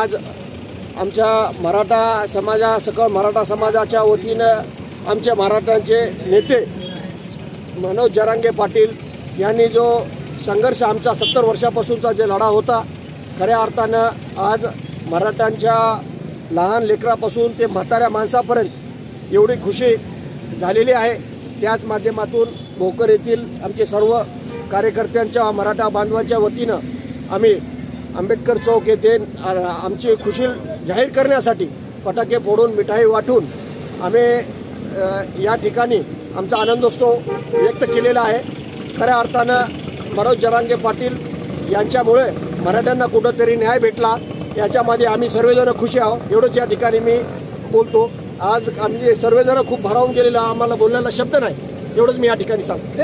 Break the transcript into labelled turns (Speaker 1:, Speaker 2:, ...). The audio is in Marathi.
Speaker 1: आज आमच्या मराठा सकळ मराठा समाजाच्या वतीनं आमचे मराठ्यांचे नेते मनोज जरांगे पाटील यांनी जो संघर्ष आमचा 70 वर्षापासूनचा जे लढा होता, खऱ्या अर्थानं आज मराठ्यांच्या लहान लेकरापासून ते म्हाताऱ्या माणसापर्यंत एवढी खुशी झालेली आहे। त्याच माध्यमातून भोकर येथील आमचे सर्व कार्यकर्त्यांच्या मराठा बांधवांच्या वतीनं आम्ही आंबेडकर चौक येथे आमची खुशी जाहीर करण्यासाठी फटाके फोडून मिठाई वाटून आम्ही या ठिकाणी आमचा आनंदोत्सव व्यक्त केलेला आहे। खऱ्या अर्थानं मनोज जरांगे पाटील यांच्यामुळे मराठ्यांना कुठंतरी न्याय भेटला, याच्यामध्ये आम्ही सर्वजण खुशी आहोत। एवढंच या ठिकाणी मी बोलतो। आज आम्ही सर्वजण खूप भारावून गेलेलो, आम्हाला बोलण्याला शब्द नाही, एवढंच मी या ठिकाणी सांगतो।